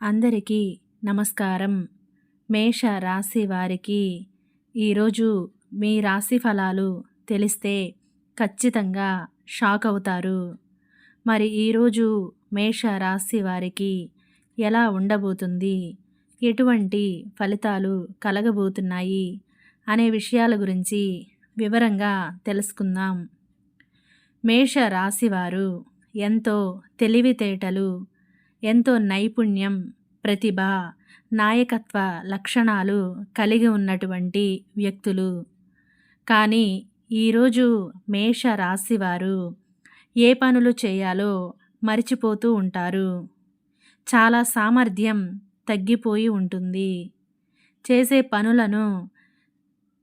అందరికీ నమస్కారం. మేష రాశి వారికి ఈరోజు మీ రాశి ఫలాలు తెలిస్తే ఖచ్చితంగా షాక్ అవుతారు. మరి ఈరోజు మేష రాశి వారికి ఎలా ఉండబోతుంది, ఎటువంటి ఫలితాలు కలగబోతున్నాయి అనే విషయాల గురించి వివరంగా తెలుసుకుందాం. మేష రాశివారు ఎంతో తెలివితేటలు, ఎంతో నైపుణ్యం, ప్రతిభ, నాయకత్వ లక్షణాలు కలిగి ఉన్నటువంటి వ్యక్తులు. కానీ ఈరోజు మేష రాశివారు ఏ పనులు చేయాలో మరిచిపోతూ ఉంటారు. చాలా సామర్థ్యం తగ్గిపోయి ఉంటుంది. చేసే పనులను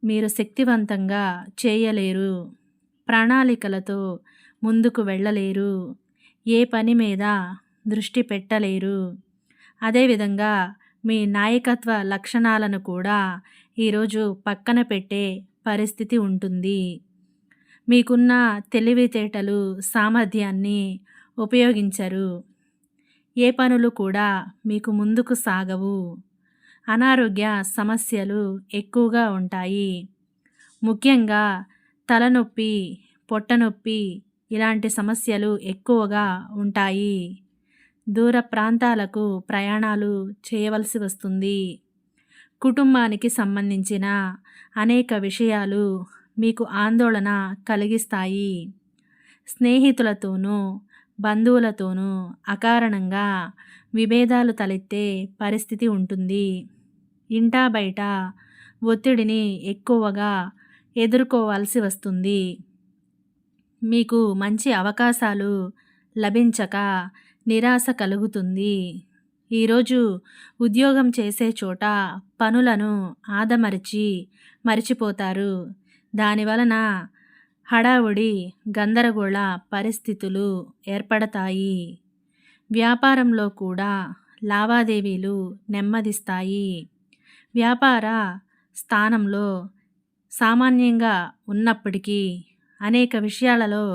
మీరు శక్తివంతంగా చేయలేరు. ప్రణాళికలతో ముందుకు వెళ్ళలేరు. ఏ పని మీద దృష్టి పెట్టలేరు. అదేవిధంగా మీ నాయకత్వ లక్షణాలను కూడా ఈరోజు పక్కన పెట్టే పరిస్థితి ఉంటుంది. మీకున్న తెలివితేటలు, సామర్థ్యాన్ని ఉపయోగించరు. ఏ పనులు కూడా మీకు ముందుకు సాగవు. అనారోగ్య సమస్యలు ఎక్కువగా ఉంటాయి. ముఖ్యంగా తలనొప్పి, పొట్టనొప్పి ఇలాంటి సమస్యలు ఎక్కువగా ఉంటాయి. దూర ప్రాంతాలకు ప్రయాణాలు చేయవలసి వస్తుంది. కుటుంబానికి సంబంధించిన అనేక విషయాలు మీకు ఆందోళన కలిగిస్తాయి. స్నేహితులతోనూ, బంధువులతోనూ అకారణంగా విభేదాలు తలెత్తే పరిస్థితి ఉంటుంది. ఇంటా బయట ఒత్తిడిని ఎక్కువగా ఎదుర్కోవాల్సి వస్తుంది. మీకు మంచి అవకాశాలు లభించక నిరాశ కలుగుతుంది. ఈరోజు ఉద్యోగం చేసే చోట పనులను ఆదమరిచి మరిచిపోతారు. దానివలన హడావుడి, గందరగోళ పరిస్థితులు ఏర్పడతాయి. వ్యాపారంలో కూడా లావాదేవీలు నెమ్మదిస్తాయి. వ్యాపార స్థానంలో సామాన్యంగా ఉన్నప్పటికీ అనేక విషయాలలో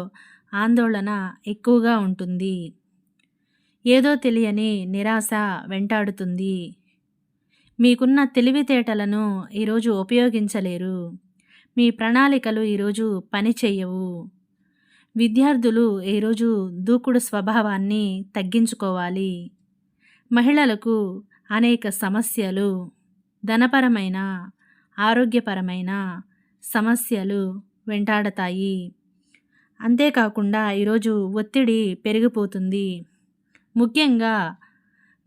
ఆందోళన ఎక్కువగా ఉంటుంది. ఏదో తెలియని నిరాశ వెంటాడుతుంది. మీకున్న తెలివితేటలను ఈరోజు ఉపయోగించలేరు. మీ ప్రణాళికలు ఈరోజు పని చేయవు. విద్యార్థులు ఈరోజు దూకుడు స్వభావాన్ని తగ్గించుకోవాలి. మహిళలకు అనేక సమస్యలు, ధనపరమైన, ఆరోగ్యపరమైన సమస్యలు వెంటాడతాయి. అంతేకాకుండా ఈరోజు ఒత్తిడి పెరిగిపోతుంది. ముఖ్యంగా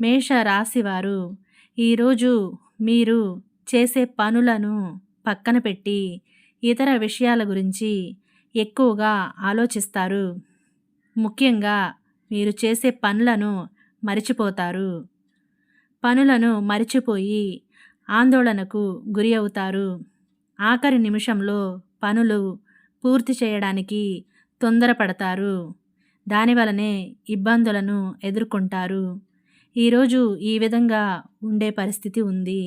మేష రాశివారు ఈరోజు మీరు చేసే పనులను పక్కన పెట్టి ఇతర విషయాల గురించి ఎక్కువగా ఆలోచిస్తారు. ముఖ్యంగా మీరు చేసే పనులను మరిచిపోతారు. పనులను మరిచిపోయి ఆందోళనకు గురి అవుతారు. ఆఖరి నిమిషంలో పనులు పూర్తి చేయడానికి తొందరపడతారు. దానివలనే ఇబ్బందులను ఎదుర్కొంటారు. ఈరోజు ఈ విధంగా ఉండే పరిస్థితి ఉంది.